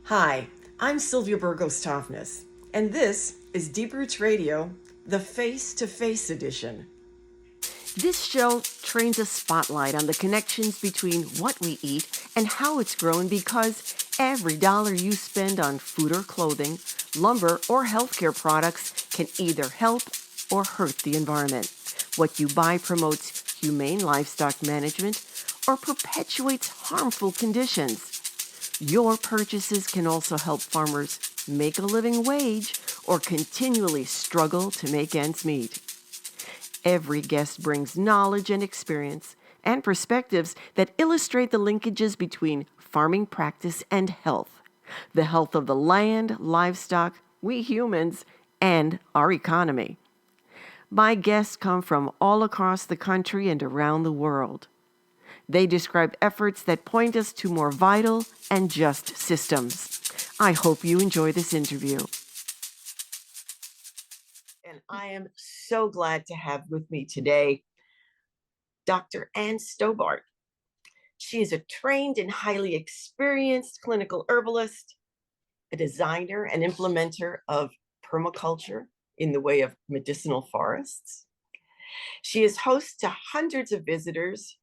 Hi, I'm Sylvia Burgos Toffness, and this is Deep Roots Radio, the face to face edition. This show trains a spotlight on the connections between what we eat and how it's grown because every dollar you spend on food or clothing, lumber or healthcare products can either help or hurt the environment. What you buy promotes humane livestock management or perpetuates harmful conditions. Your purchases can also help farmers make a living wage or continually struggle to make ends meet. Every guest brings knowledge and experience and perspectives that illustrate the linkages between farming practice and health, the health of the land, livestock, we humans, and our economy. My guests come from all across the country and around the world. They describe efforts that point us to more vital and just systems. I hope you enjoy this interview. And I am so glad to have with me today Dr. AnneStobart. She is a trained and highly experienced clinical herbalist, a designer and implementer of permaculture in the way of medicinal forests. She is host to hundreds of visitors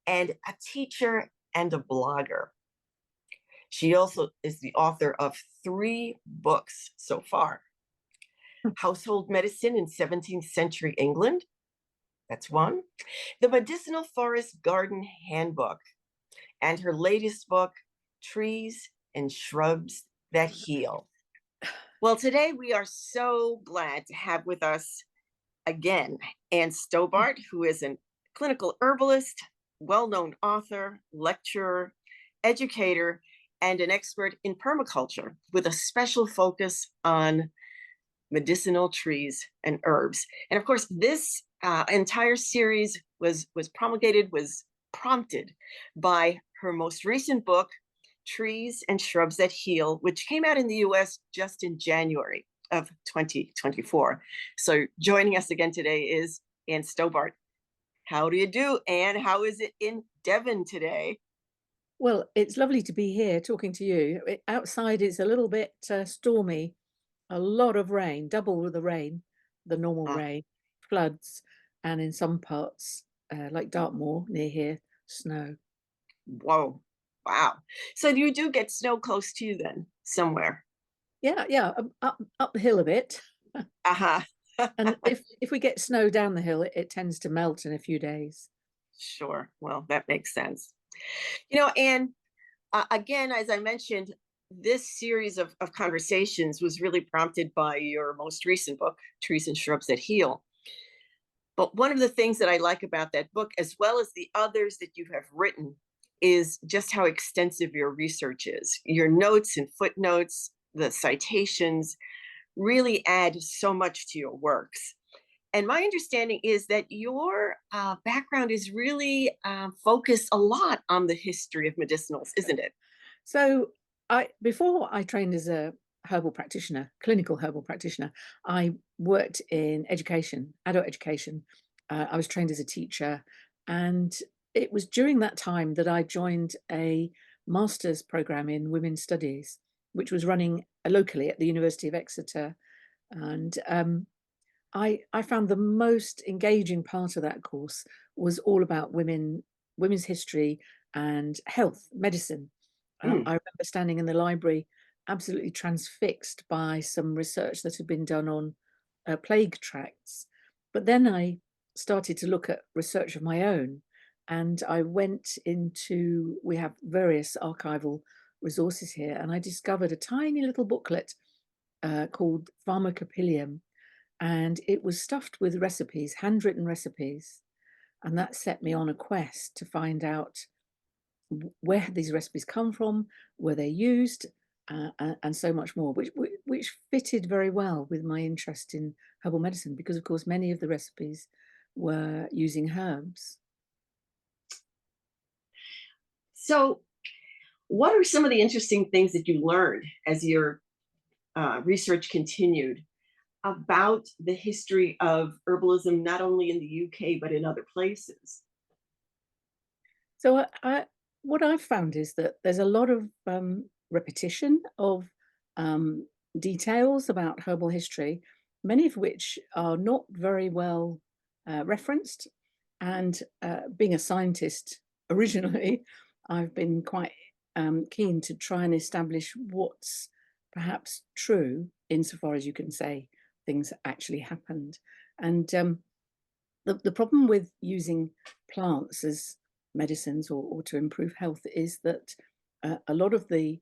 and a teacher and a blogger. She also is the author of 3 books so far. Household Medicine in 17th Century England, that's one. The Medicinal Forest Garden Handbook, and her latest book, Trees and Shrubs That Heal. Well, today we are so glad to have with us again AnneStobart, who is a clinical herbalist, well-known author, lecturer, educator, and an expert in permaculture with a special focus on medicinal trees and herbs. And of course, this entire series was prompted by her most recent book, Trees and Shrubs That Heal, which came out in the US just in January of 2024. So joining us again today is AnneStobart. How do you do, Anne? How is it in Devon today? Well, it's lovely to be here talking to you. Outside it's a little bit stormy, a lot of rain, double the rain, the normal Uh, rain, floods, and in some parts, like Dartmoor near here, snow. Whoa, wow. So you do get snow close to you then, somewhere? Yeah, yeah, up the hill a bit. Uh-huh. And if we get snow down the hill, it tends to melt in a few days. Sure. Well, that makes sense. And again, as I mentioned, this series of conversations was really prompted by your most recent book, Trees and Shrubs That Heal. But one of the things that I like about that book, as well as the others that you have written, is just how extensive your research is. Your notes and footnotes, the citations really add so much to your works. And my understanding is that your background is really focused a lot on the history of medicinals, isn't it? So before I trained as a herbal practitioner, clinical herbal practitioner, I worked in education, adult education. I was trained as a teacher, and it was during that time that I joined a master's program in women's studies, which was running locally at the University of Exeter. And I found the most engaging part of that course was all about women's history and health, medicine. Mm. I remember standing in the library absolutely transfixed by some research that had been done on plague tracts. But then I started to look at research of my own, and I went into, we have various archival resources here, and I discovered a tiny little booklet called Pharmacopoeium, and it was stuffed with recipes, handwritten recipes. And that set me on a quest to find out where these recipes come from, were they used, and so much more, which fitted very well with my interest in herbal medicine, because of course many of the recipes were using herbs. So, what are some of the interesting things that you learned as your research continued about the history of herbalism, not only in the UK, but in other places? So what I've found is that there's a lot of repetition of um, details about herbal history, many of which are not very well referenced. And being a scientist originally, I've been quite keen to try and establish what's perhaps true, insofar as you can say things actually happened. And the problem with using plants as medicines or to improve health is that a lot of the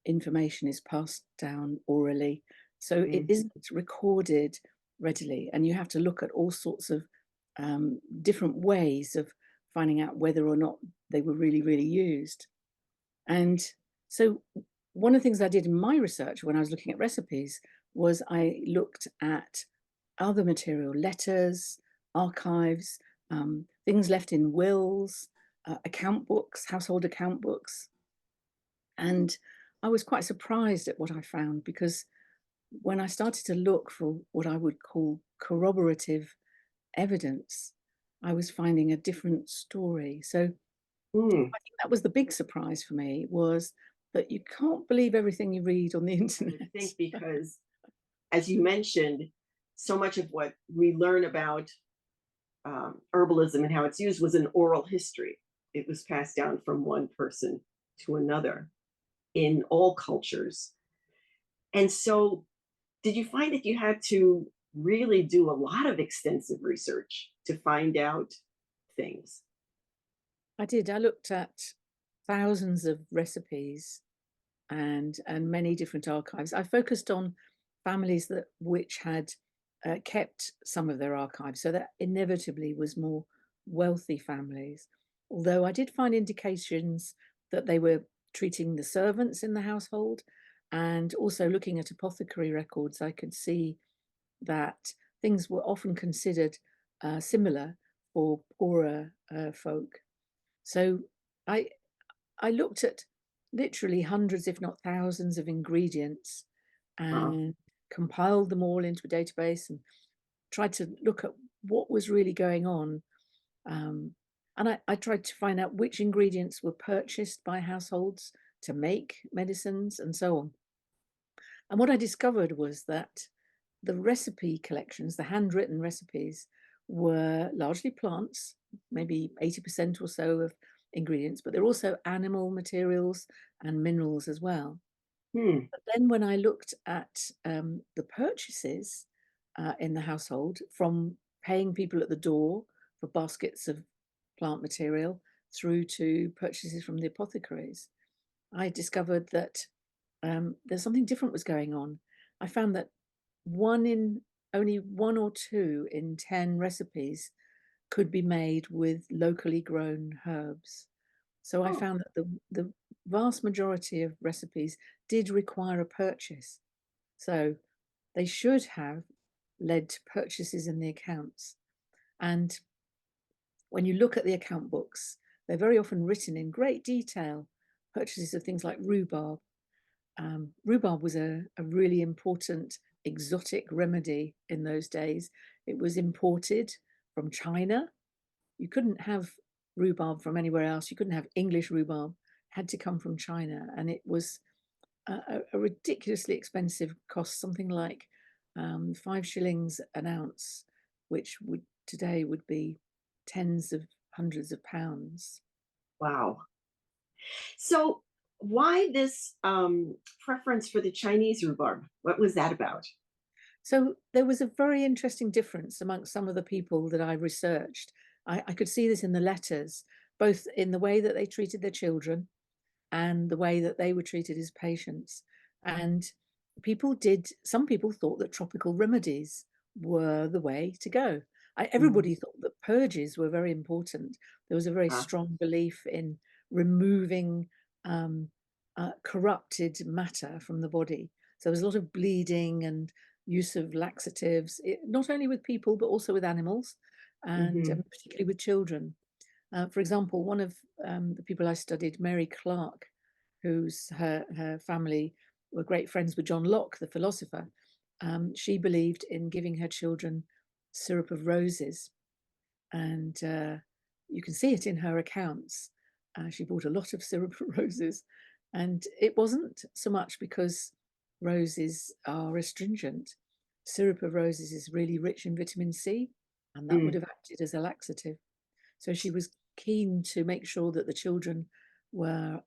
information is passed down orally, so it Mm. isn't recorded readily, and you have to look at all sorts of different ways of finding out whether or not they were really, really used. And so one of the things I did in my research when I was looking at recipes was I looked at other material, letters, archives, things left in wills, account books, household account books. And I was quite surprised at what I found, because when I started to look for what I would call corroborative evidence, I was finding a different story. So Mm. I think that was the big surprise for me, was that you can't believe everything you read on the I would internet. think because, as you mentioned, so much of what we learn about herbalism and how it's used was an oral history. It was passed down from one person to another in all cultures. And so, did you find that you had to really do a lot of extensive research to find out things? I did. I looked at thousands of recipes and many different archives. I focused on families that which had kept some of their archives, so that inevitably was more wealthy families. Although I did find indications that they were treating the servants in the household, and also looking at apothecary records, I could see that things were often considered similar for poorer folk. So I I looked at literally hundreds, if not thousands, of ingredients Wow. and compiled them all into a database and tried to look at what was really going on. Um, and I tried to find out which ingredients were purchased by households to make medicines and so on. And what I discovered was that the recipe collections, the handwritten recipes, were largely plants, maybe 80% or so of ingredients, but they're also animal materials and minerals as well. Hmm. But then when I looked at the purchases in the household, from paying people at the door for baskets of plant material through to purchases from the apothecaries, I discovered that there's something different was going on. I found that one in only one or two in 10 recipes could be made with locally grown herbs. So I Oh. found that the vast majority of recipes did require a purchase. So they should have led to purchases in the accounts. And when you look at the account books, they're very often written in great detail, purchases of things like rhubarb. Rhubarb was a really important exotic remedy in those days. It was imported from China. You couldn't have rhubarb from anywhere else. You couldn't have English rhubarb. It had to come from China, and it was a ridiculously expensive cost, something like 5 shillings an ounce, which would today would be tens of hundreds of pounds. Wow. So, why this preference for the Chinese rhubarb? What was that about? So there was a very interesting difference amongst some of the people that I researched. I could see this in the letters, both in the way that they treated their children and the way that they were treated as patients. And some people thought that tropical remedies were the way to go. Mm. Everybody thought that purges were very important. There was a very Ah. strong belief in removing um, corrupted matter from the body. So there was a lot of bleeding and use of laxatives, not only with people, but also with animals, and Hmm. particularly with children. For example, one of the people I studied, Mary Clark, her family were great friends with John Locke, the philosopher. She believed in giving her children syrup of roses, and you can see it in her accounts. She bought a lot of syrup of roses, And it wasn't so much because roses are astringent. Syrup of roses is really rich in vitamin C, and that would Mm, have acted as a laxative. So she was keen to make sure that the children were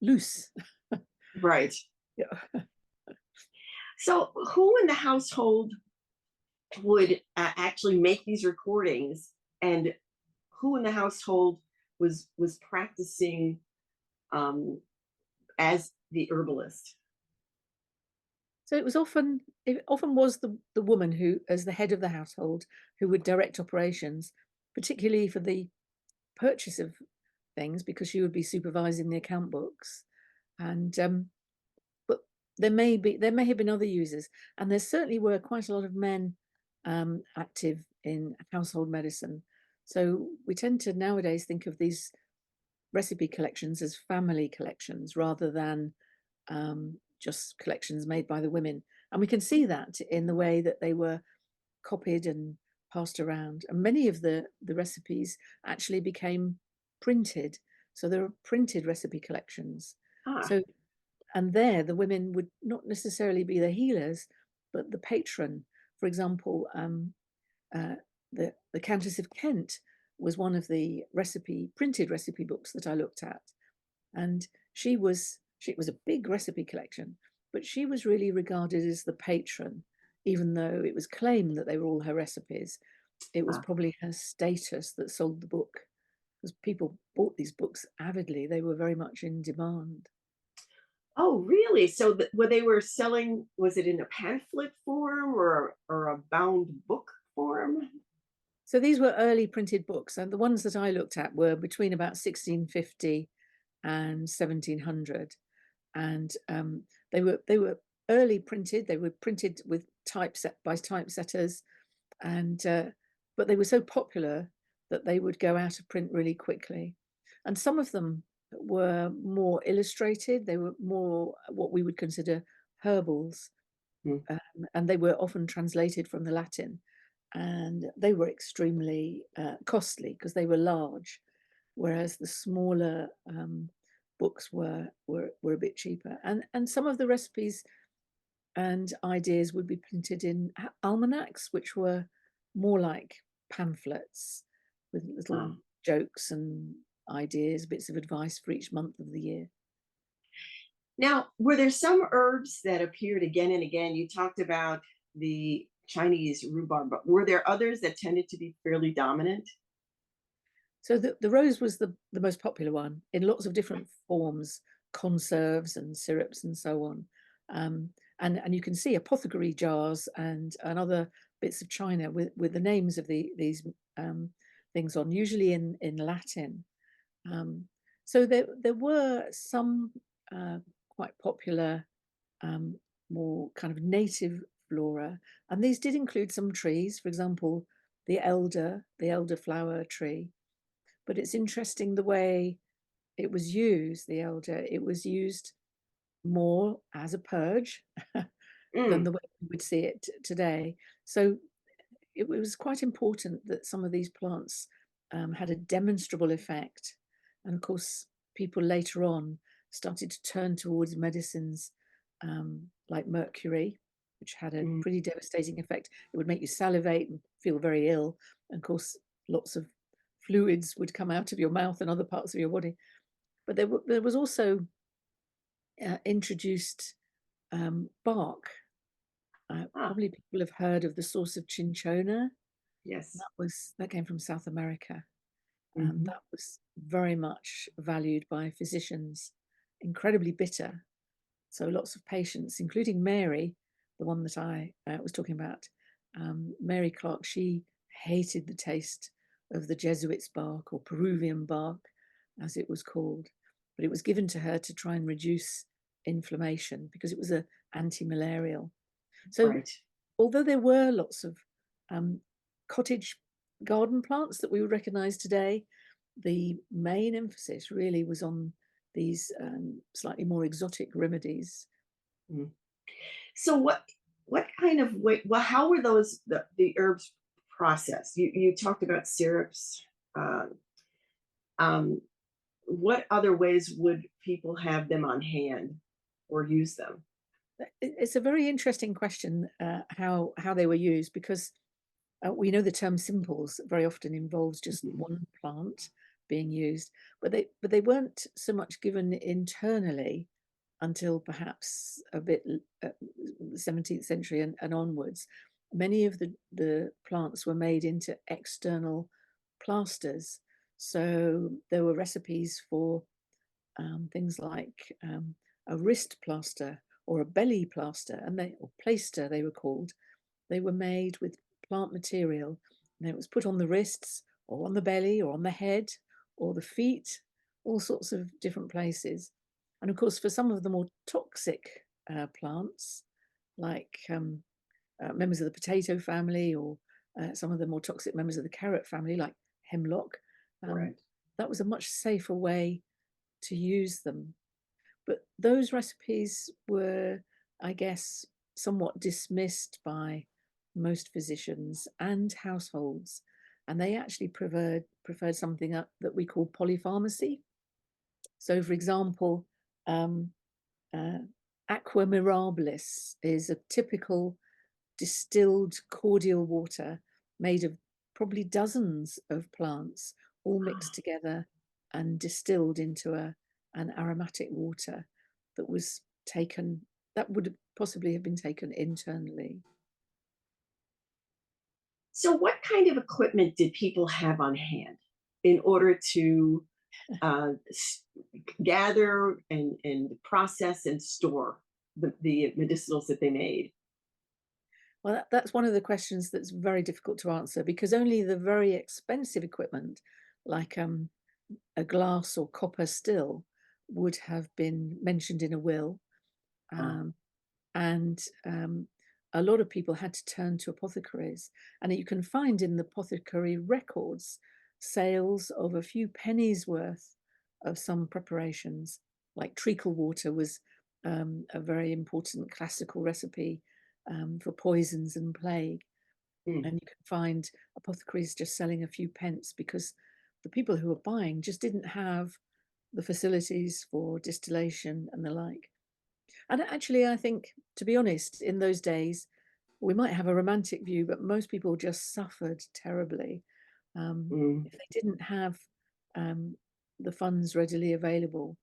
loose. right. Yeah. So, who in the household would actually make these recordings, and who in the household was practicing um, as the herbalist? So it often was the woman who, as the head of the household, who would direct operations, particularly for the purchase of things, because she would be supervising the account books. And but there may have been other users, and there certainly were quite a lot of men active in household medicine. So we tend to nowadays think of these recipe collections as family collections rather than just collections made by the women. And we can see that in the way that they were copied and passed around. And many of the recipes actually became printed. So there are printed recipe collections. Ah, So, and there the women would not necessarily be the healers, but the patron. For example, uh, the Countess of Kent was one of the printed recipe books that I looked at, and she was a big recipe collection, but she was really regarded as the patron, even though it was claimed that they were all her recipes. It was ah. probably her status that sold the book, because people bought these books avidly. They were very much in demand. Oh, really? So, what they were selling, was it in a pamphlet form or a bound book form? So these were early printed books, and the ones that I looked at were between about 1650 and 1700, and they were early printed. They were printed with typeset by typesetters, and but they were so popular that they would go out of print really quickly. And some of them were more illustrated. They were more what we would consider herbals, Mm, and they were often translated from the Latin, and they were extremely costly because they were large, whereas the smaller books were a bit cheaper. And some of the recipes and ideas would be printed in almanacs, which were more like pamphlets with little ah. jokes and ideas, bits of advice for each month of the year. Now, were there some herbs that appeared again and again? You talked about the Chinese rhubarb, but were there others that tended to be fairly dominant? So the rose was the most popular one in lots of different forms, conserves and syrups and so on. And you can see apothecary jars and other bits of china with the names of these things on, usually in Latin. Um, so there were some quite popular, um, more kind of native flora, and these did include some trees, for example, the elderflower tree. But it's interesting the way it was used, the elder. It was used more as a purge than Mm, the way we would see it today. So it was quite important that some of these plants had a demonstrable effect. And of course, people later on started to turn towards medicines like mercury, which had a mm. pretty devastating effect. It would make you salivate and feel very ill. And of course, lots of fluids would come out of your mouth and other parts of your body. But there was also introduced bark. Ah, Probably people have heard of the source of cinchona. yes. That came from South America, and Mhm. that was very much valued by physicians. Incredibly bitter, so lots of patients, including Mary, the one that I was talking about, Mary Clark. She hated the taste of the Jesuits' bark, or Peruvian bark, as it was called, but it was given to her to try and reduce inflammation because it was a anti-malarial. So Right. although there were lots of um, cottage garden plants that we would recognize today, the main emphasis really was on these slightly more exotic remedies. Mm. So, what kind of way? Well, how were the herbs processed? You talked about syrups. Uh, um, what other ways would people have them on hand or use them? It's a very interesting question, how they were used, because we know the term simples very often involves just Mhm. one plant being used, but they weren't so much given internally until perhaps a bit 17th century and onwards. Many of the plants were made into external plasters. So there were recipes for things like a wrist plaster or a belly plaster, or plaister they were called. They were made with plant material, and it was put on the wrists or on the belly or on the head or the feet, all sorts of different places. And of course, for some of the more toxic plants, like members of the potato family, or some of the more toxic members of the carrot family, like hemlock, um, Right. that was a much safer way to use them. But those recipes were, I guess, somewhat dismissed by most physicians and households, and they actually preferred something that we call polypharmacy. So, for example, um, uh, aqua mirabilis is a typical distilled cordial water made of probably dozens of plants, all mixed together and distilled into an aromatic water that was taken, that would possibly have been taken internally. So, what kind of equipment did people have on hand in order to uh, s- gather and process and store the medicinals that they made? Well, that's one of the questions that's very difficult to answer, because only the very expensive equipment, like a glass or copper still, would have been mentioned in a will. Uh, Um, and a lot of people had to turn to apothecaries, and you can find in the apothecary records sales of a few pennies worth of some preparations, like treacle water was a very important classical recipe for poisons and plague. mm. And you can find apothecaries just selling a few pence, because the people who were buying just didn't have the facilities for distillation and the like. And actually, I think, to be honest, in those days, we might have a romantic view, but most people just suffered terribly. Mm. If they didn't have um, the funds readily available,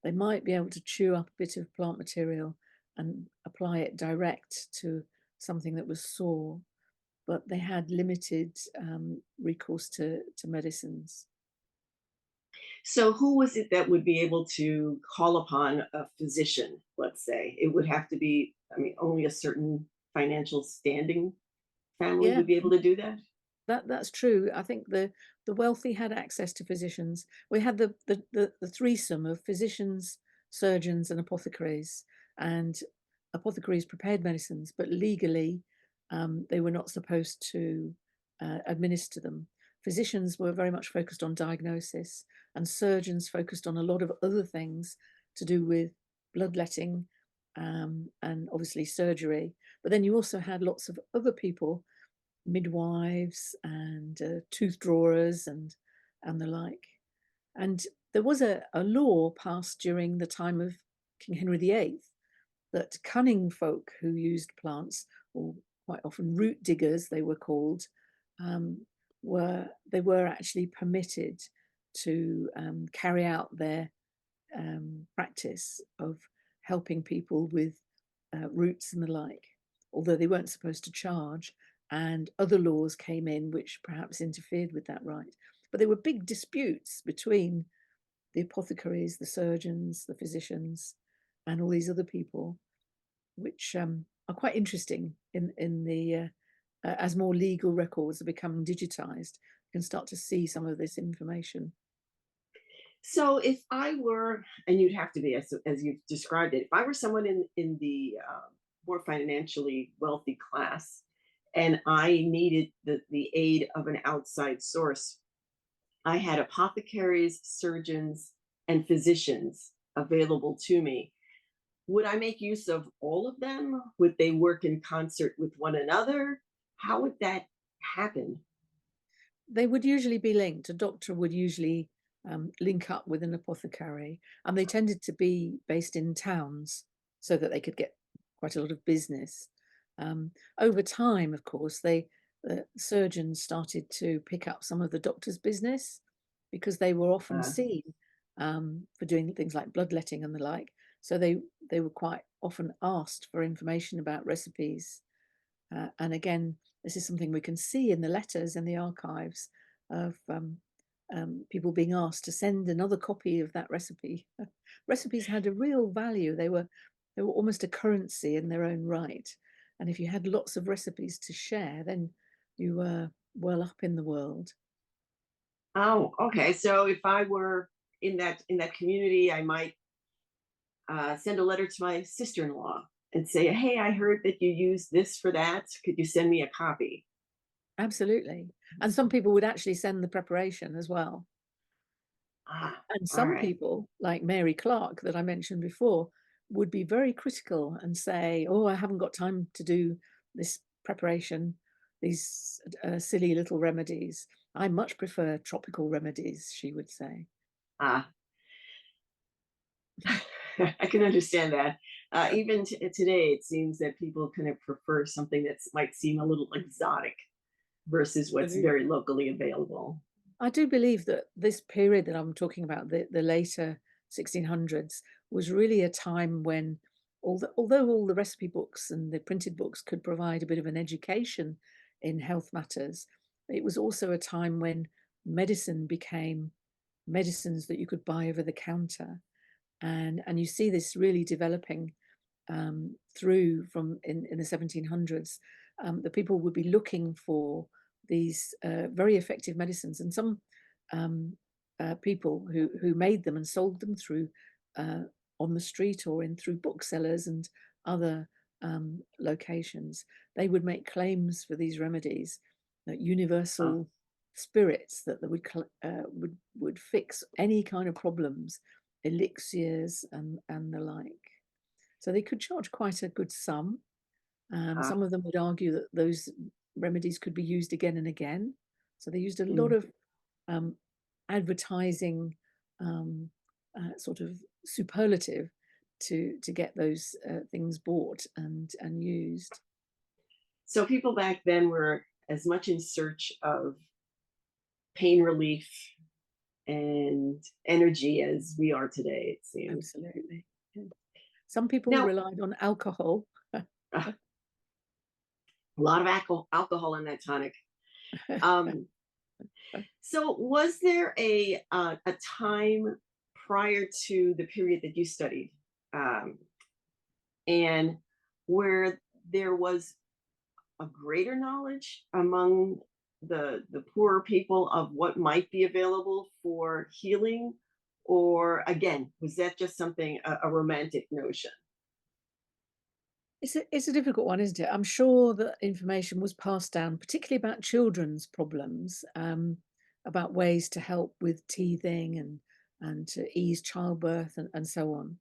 they might be able to chew up a bit of plant material and apply it direct to something that was sore, but they had limited recourse to medicines. So, who was it that would be able to call upon a physician? Let's say it would have to be, I mean, only a certain financial standing family Yeah, would be able to do that. that's true. I think the wealthy had access to physicians. We had the threesome of physicians, surgeons, and apothecaries. And apothecaries prepared medicines, but legally they were not supposed to administer them. Physicians were very much focused on diagnosis, and surgeons focused on a lot of other things to do with bloodletting and obviously surgery. But then you also had lots of other people, midwives and tooth drawers and the like. And there was a law passed during the time of King Henry VIII that cunning folk who used plants, or quite often root diggers they were called, um, were actually permitted to carry out their practice of helping people with roots and the like, although they weren't supposed to charge. And other laws came in which perhaps interfered with that right. But there were big disputes between the apothecaries, the surgeons, the physicians, and all these other people, which are quite interesting in the as more legal records are becoming digitized, you can start to see some of this information. So, if I were, and you'd have to be as you've described it, if I were someone in the more financially wealthy class, and I needed the aid of an outside source, I had apothecaries, surgeons, and physicians available to me. Would I make use of all of them? Would they work in concert with one another? How would that happen? They would usually be linked. A doctor would usually link up with an apothecary, and they tended to be based in towns so that they could get quite a lot of business. Over time, of course, the surgeons started to pick up some of the doctor's business because they were often Uh, seen for doing things like bloodletting and the like. So they were quite often asked for information about recipes. And again, this is something we can see in the letters in the archives of people being asked to send another copy of that recipe. Recipes had a real value. They were almost a currency in their own right. And if you had lots of recipes to share, then you were well up in the world. oh, okay. So if I were in that community, I might send a letter to my sister-in-law and say, "Hey, I heard that you use this for that. Could you send me a copy?" Absolutely. And some people would actually send the preparation as well. Ah, And all some right. people, like Mary Clark that I mentioned before, would be very critical and say, "Oh, I haven't got time to do this preparation, these silly little remedies. I much prefer tropical remedies," she would say. Ah, I can understand that. Even today, it seems that people kind of prefer something that might seem a little exotic versus what's very Absolutely. locally available. I do believe that this period that I'm talking about, the later 1600s, was really a time when, although all the recipe books and the printed books could provide a bit of an education in health matters, it was also a time when medicine became medicines that you could buy over the counter. And you see this really developing through from in the 1700s. The people would be looking for these very effective medicines, and some um, people who made them and sold them through uh, on the street or in through booksellers and other locations, they would make claims for these remedies, Uh, universal spirits that would fix any kind of problems, elixirs and the like. So they could charge quite a good sum. uh, Some of them would argue that those remedies could be used again and again. So they used a lot mm. of um, advertising, sort of superlative to get those things bought and used. So people back then were as much in search of pain relief and energy as we are today, it seems. Absolutely. Yeah. Some people Now, relied on alcohol. a lot of alcohol in that tonic. Um, so, was there a time prior to the period that you studied, um, and where there was a greater knowledge among the poorer people of what might be available for healing, or again, was that just something a romantic notion? It's a difficult one, isn't it? I'm sure that information was passed down, particularly about children's problems, about ways to help with teething and to ease childbirth and so on.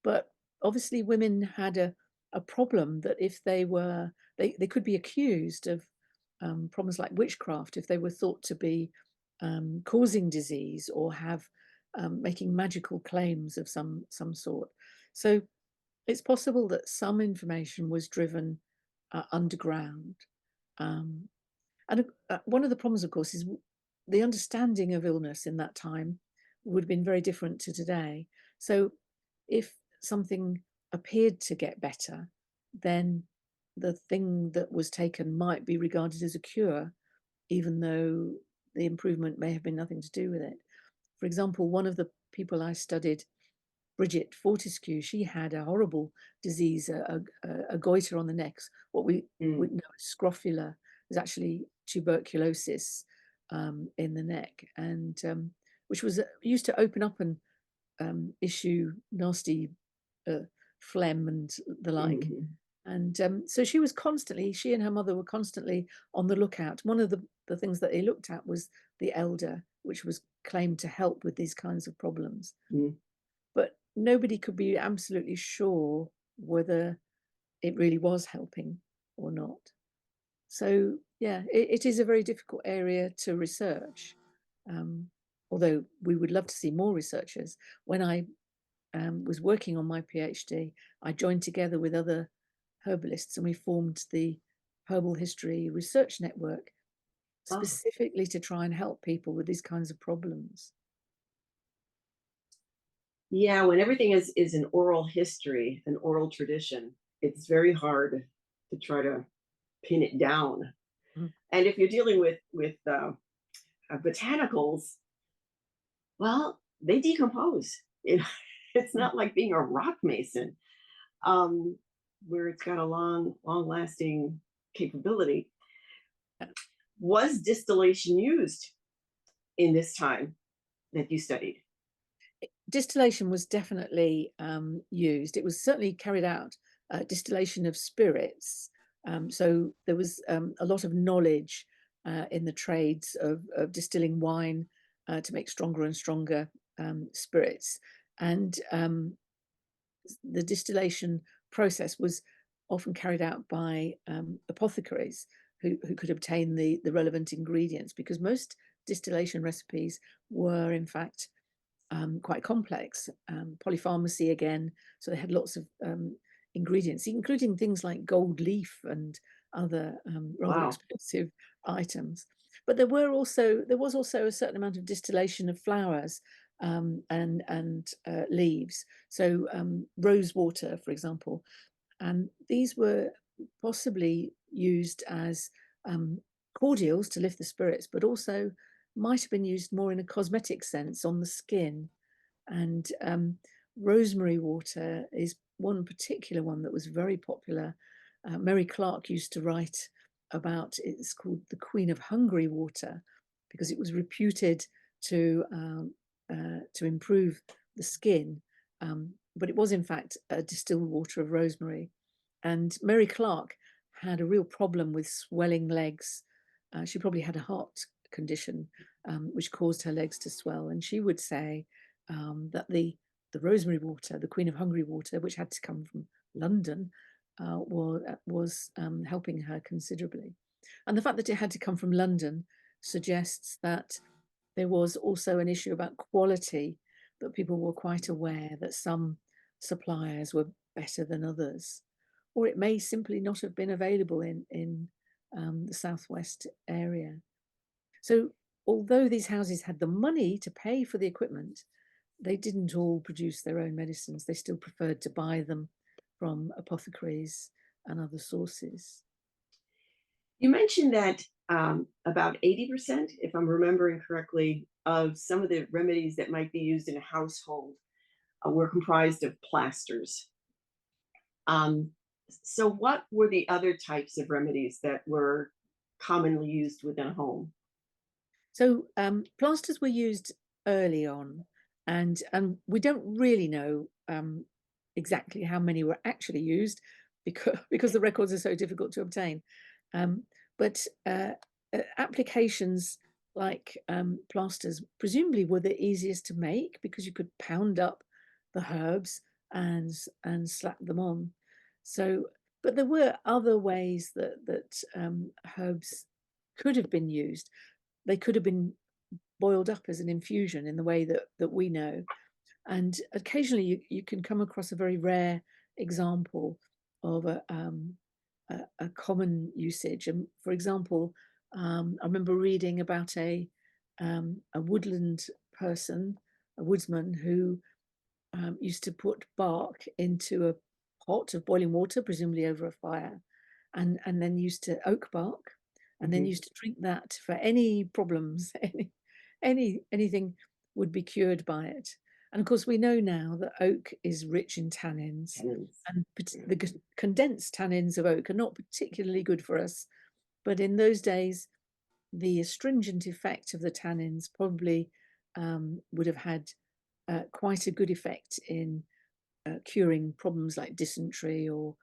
But obviously, women had a problem that if they could be accused of problems like witchcraft if they were thought to be causing disease or have making magical claims of some sort. So it's possible that some information was driven underground. Um, and one of the problems, of course, is the understanding of illness in that time would have been very different to today. So if something appeared to get better, then the thing that was taken might be regarded as a cure, even though the improvement may have been nothing to do with it. For example, one of the people I studied, Bridget Fortescue, she had a horrible disease, a goiter on the neck, what we Mm, would know as scrofula. Is actually tuberculosis in the neck, and which was used to open up and issue nasty uh, phlegm and the like. mhm, And so she and her mother were constantly on the lookout. One of the things that they looked at was the elder, which was claimed to help with these kinds of problems. mm. But nobody could be absolutely sure whether it really was helping or not. So, yeah, it is a very difficult area to research. Um, although we would love to see more researchers. When I was working on my PhD, I joined together with other herbalists and we formed the Herbal History Research Network, Oh, specifically to try and help people with these kinds of problems. yeah. When everything is an oral history, an oral tradition, it's very hard to try to pin it down. Mm. And if you're dealing with botanicals, well, they decompose. It's Mm. not like being a rock mason, um, where it's got a long lasting capability. Was distillation used in this time that you studied? Distillation was definitely used. It was certainly carried out, distillation of spirits. So there was a lot of knowledge in the trades of distilling wine to make stronger and stronger spirits. And the distillation process was often carried out by apothecaries who could obtain the relevant ingredients, because most distillation recipes were, in fact, quite complex. Polypharmacy again, so they had lots of ingredients, including things like gold leaf and other rather Wow. expensive items. But there was also a certain amount of distillation of flowers and leaves. So rose water, for example, and these were possibly used as um, cordials to lift the spirits, but also might have been used more in a cosmetic sense on the skin. And rosemary water is one particular one that was very popular. Mary Clark used to write about, it's called the Queen of Hungary water, because it was reputed to improve the skin, but it was in fact a distilled water of rosemary. And Mary Clark had a real problem with swelling legs. She probably had a heart condition which caused her legs to swell, and she would say that the rosemary water, the Queen of Hungary water, which had to come from London, was helping her considerably. And the fact that it had to come from London suggests that there was also an issue about quality, that people were quite aware that some suppliers were better than others, or it may simply not have been available in the southwest area. So, although these houses had the money to pay for the equipment, they didn't all produce their own medicines. They still preferred to buy them from apothecaries and other sources. You mentioned that about 80%, if I'm remembering correctly, of some of the remedies that might be used in a household were comprised of plasters. Um, so, what were the other types of remedies that were commonly used within a home? So plasters were used early on, and we don't really know exactly how many were actually used, because the records are so difficult to obtain. Um, but applications like plasters presumably were the easiest to make, because you could pound up the herbs and slap them on. So, but there were other ways that herbs could have been used. They could have been boiled up as an infusion in the way that we know. And occasionally you can come across a very rare example of a common usage. And for example, I remember reading about a woodland person, a woodsman, who used to put bark into a pot of boiling water, presumably over a fire, and then used to oak bark, and then Mhm. used to drink that for any problems, anything would be cured by it. And of course, we know now that oak is rich in tannins, Tannins. and the condensed tannins of oak are not particularly good for us. But in those days, the astringent effect of the tannins probably would have had quite a good effect in curing problems like dysentery or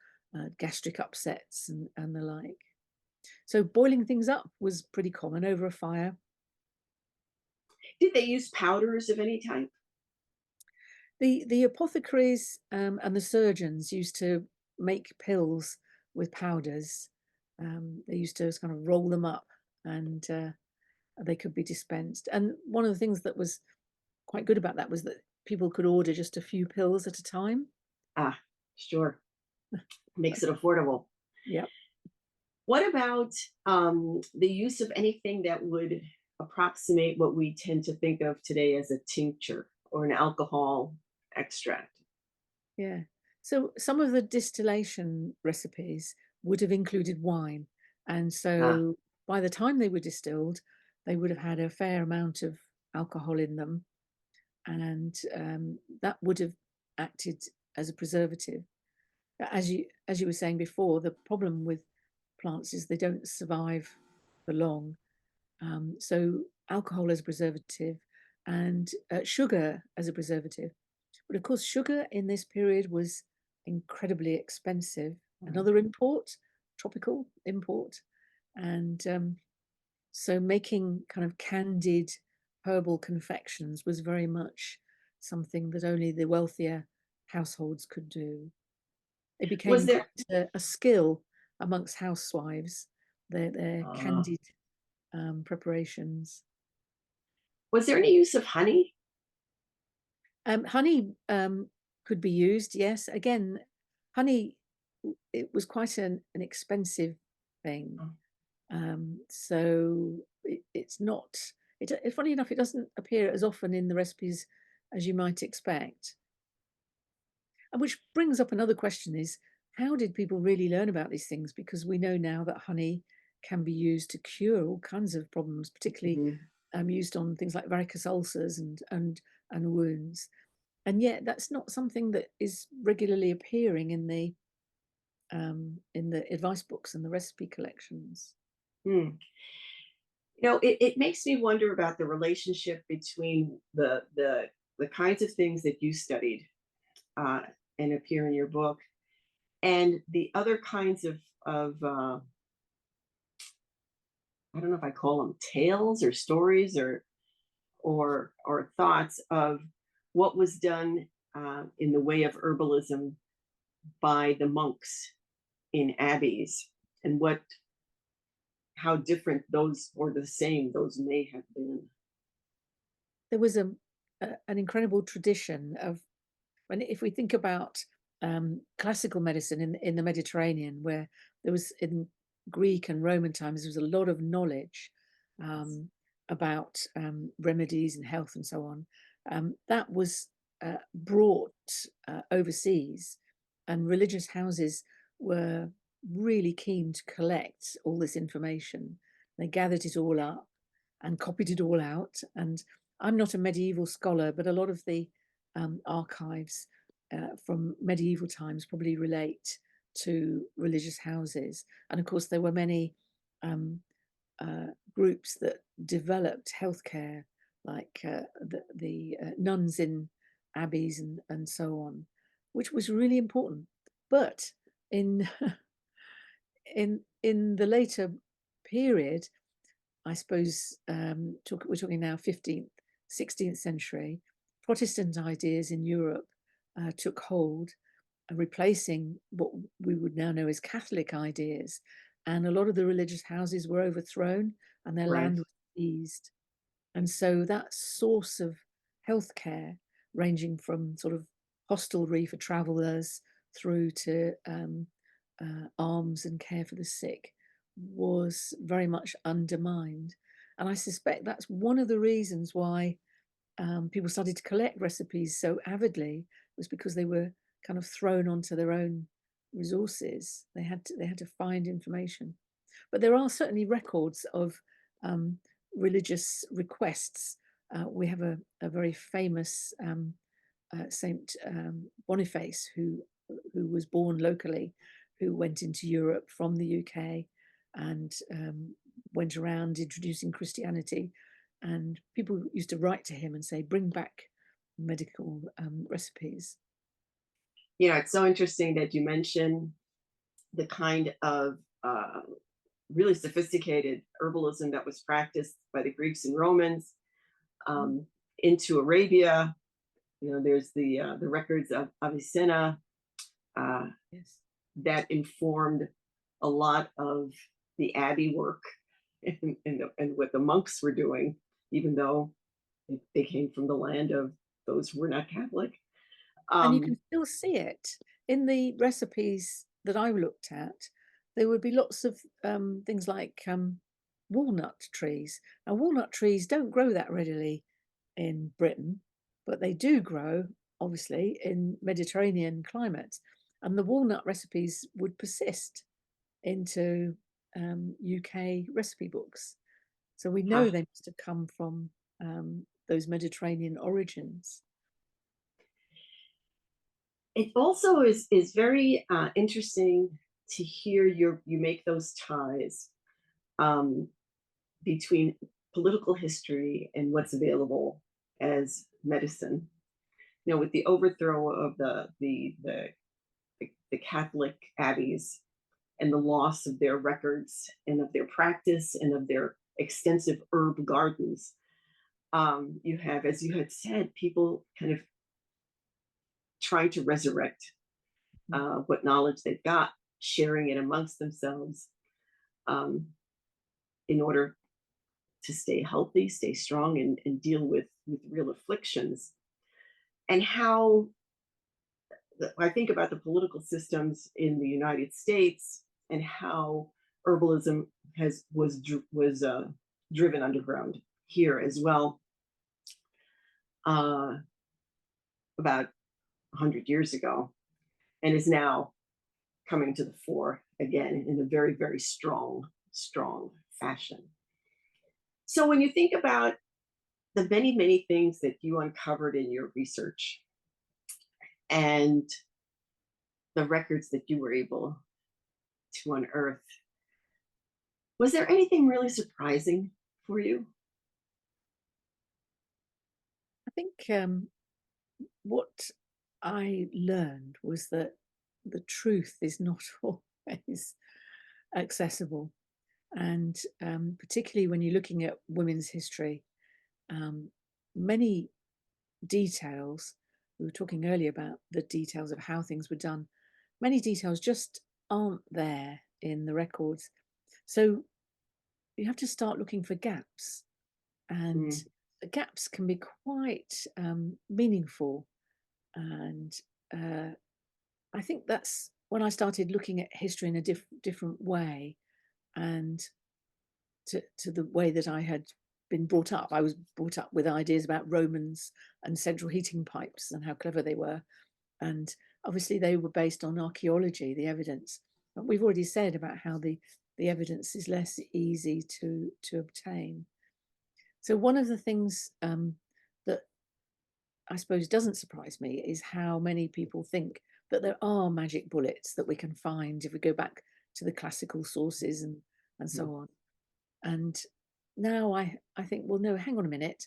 gastric upsets and the like. So boiling things up was pretty common over a fire. Did they use powders of any type? The apothecaries and the surgeons used to make pills with powders. They used to kind of roll them up and they could be dispensed. And one of the things that was quite good about that was that people could order just a few pills at a time. Ah, sure. Makes it affordable. Yeah. What about the use of anything that would approximate what we tend to think of today as a tincture or an alcohol extract? Yeah. So some of the distillation recipes would have included wine. And Ah, so by the time they were distilled, they would have had a fair amount of alcohol in them. And that would have acted as a preservative. As you were saying before, the problem with plants is they don't survive for long. So alcohol as a preservative and sugar as a preservative. But of course, sugar in this period was incredibly expensive. right. Another import, tropical import. And so making kind of candied herbal confections was very much something that only the wealthier households could do. It Was became there quite a skill amongst housewives, their uh, candied preparations. was there any use of honey? Honey could be used, yes. Again, honey, it was quite an expensive thing. Oh. So it's not, funny enough, it doesn't appear as often in the recipes as you might expect. And which brings up another question is, how did people really learn about these things? Because we know now that honey can be used to cure all kinds of problems, particularly Mhm. used on things like varicose ulcers and wounds. And yet that's not something that is regularly appearing in the advice books and the recipe collections. Hmm. It makes me wonder about the relationship between the kinds of things that you studied uh, and appear in your book, and the other kinds of I don't know if I call them tales or stories or thoughts of what was done in the way of herbalism by the monks in abbeys, and what how different those or the same those may have been. There was an incredible tradition of, when if we think about classical medicine in the Mediterranean, where there was in Greek and Roman times, there was a lot of knowledge um, about remedies and health and so on. That was brought overseas, and religious houses were really keen to collect all this information. They gathered it all up and copied it all out. And I'm not a medieval scholar, but a lot of the archives from medieval times probably relate to religious houses. And of course, there were many groups that developed healthcare, like the nuns in abbeys and so on, which was really important. But in in the later period, I suppose we're talking now 15th, 16th century, Protestant ideas in Europe took hold, replacing what we would now know as Catholic ideas. And a lot of the religious houses were overthrown and their Right. land was seized. And so that source of healthcare, ranging from sort of hostelry for travellers through to alms and care for the sick, was very much undermined. And I suspect that's one of the reasons why people started to collect recipes so avidly, was because they were kind of thrown onto their own resources. They had to find information. But there are certainly records of um, religious requests. We have a very famous Saint Boniface who was born locally, who went into Europe from the UK and went around introducing Christianity. And people used to write to him and say, "Bring back medical recipes." It's so interesting that you mention the kind of really sophisticated herbalism that was practiced by the Greeks and Romans Mm. um, into Arabia. There's the records of Avicenna uh, Yes. that informed a lot of the abbey work and what the monks were doing, even though they came from the land of those who were not Catholic. And you can Um, still see it in the recipes that I looked at. There would be lots of things like walnut trees. Now, walnut trees don't grow that readily in Britain, but they do grow, obviously, in Mediterranean climates. And the walnut recipes would persist into UK recipe books. So we know ha- they must have come from those Mediterranean origins. it also is very interesting to hear you make those ties um, between political history and what's available as medicine. You know, with the overthrow of the Catholic abbeys and the loss of their records and of their practice and of their extensive herb gardens, you have, as you had said, people kind of trying to resurrect what knowledge they've got, sharing it amongst themselves um, in order to stay healthy, stay strong, and deal with real afflictions. And how I think about the political systems in the United States and how herbalism was driven underground here as well, uh, about 100 years ago, and is now coming to the fore again in a very, very strong fashion. So when you think about the many, many things that you uncovered in your research and the records that you were able to unearth, was there anything really surprising for you? I think what I learned was that the truth is not always accessible. And particularly when you're looking at women's history, um, many details, we were talking earlier about the details of how things were done, many details just aren't there in the records. So you have to start looking for gaps. And Mm, the gaps can be quite meaningful. And uh, I think that's when I started looking at history in a different way, and to the way that I had been brought up. I was brought up with ideas about Romans and central heating pipes and how clever they were. And obviously they were based on archaeology, the evidence. But we've already said about how the evidence is less easy to obtain. So one of the things that I suppose doesn't surprise me is how many people think that there are magic bullets that we can find if we go back to the classical sources and mm, so on. And now I think, well, no, hang on a minute.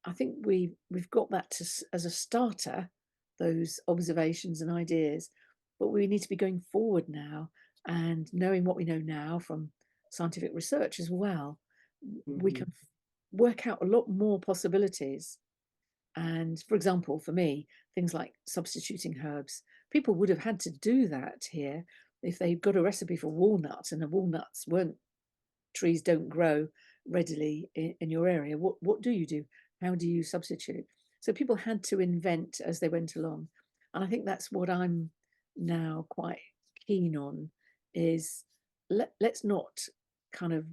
I think we've got that as a starter, those observations and ideas, but we need to be going forward now and knowing what we know now from scientific research as well. We mhm, can work out a lot more possibilities. And for example, for me, things like substituting herbs, people would have had to do that here if they got a recipe for walnuts and the walnuts weren't trees don't grow readily in your area. What do you do? How do you substitute? So people had to invent as they went along. And I think that's what I'm now quite keen on is let's not kind of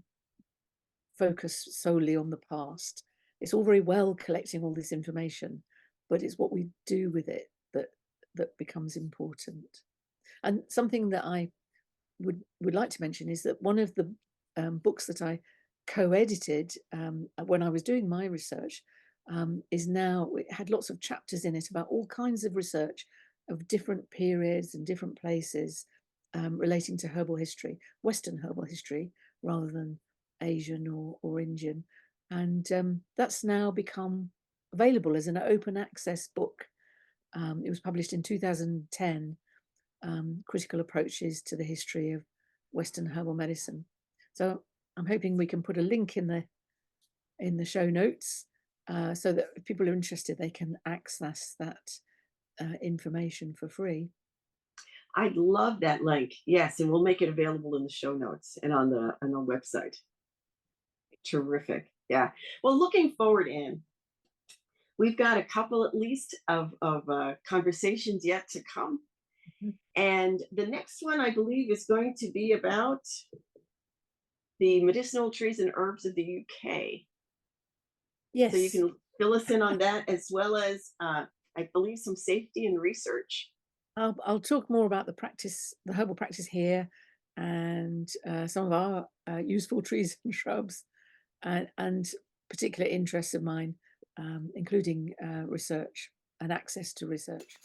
focus solely on the past. It's all very well collecting all this information, but it's what we do with it that becomes important. And something that I would like to mention is that one of the books that I co-edited when I was doing my research is now, it had lots of chapters in it about all kinds of research of different periods and different places relating to herbal history, Western herbal history rather than Asian or Indian. And that's now become available as an open access book. It was published in 2010, Critical Approaches to the History of Western Herbal Medicine. So I'm hoping we can put a link in the show notes so that if people are interested, they can access that information for free. I'd love that link. Yes, and we'll make it available in the show notes and on the website. Terrific. Yeah. Well, looking forward, Anne, we've got a couple at least of conversations yet to come. Mhm. And the next one, I believe, is going to be about the medicinal trees and herbs of the UK. So you Yes, can fill us in on that, as well as, I believe, some safety and research. I'll talk more about the herbal practice here, and some of our useful trees and shrubs, and particular interests of mine, including research and access to research.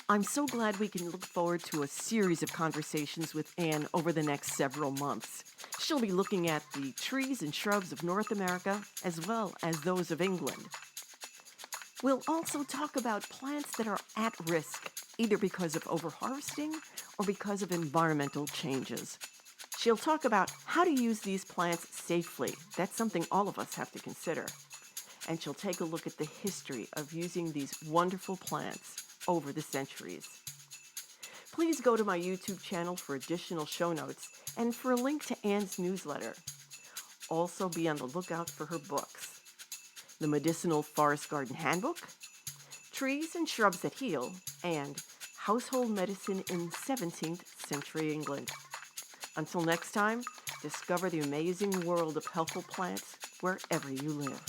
I'm so glad we can look forward to a series of conversations with Anne over the next several months. She'll be looking at the trees and shrubs of North America as well as those of England. We'll also talk about plants that are at risk, either because of overharvesting or because of environmental changes. She'll talk about how to use these plants safely. That's something all of us have to consider. And she'll take a look at the history of using these wonderful plants over the centuries. Please go to my YouTube channel for additional show notes and for a link to Anne's newsletter. Also be on the lookout for her books: The Medicinal Forest Garden Handbook, Trees and Shrubs That Heal, and Household Medicine in 17th Century England. Until next time, discover the amazing world of healthful plants wherever you live.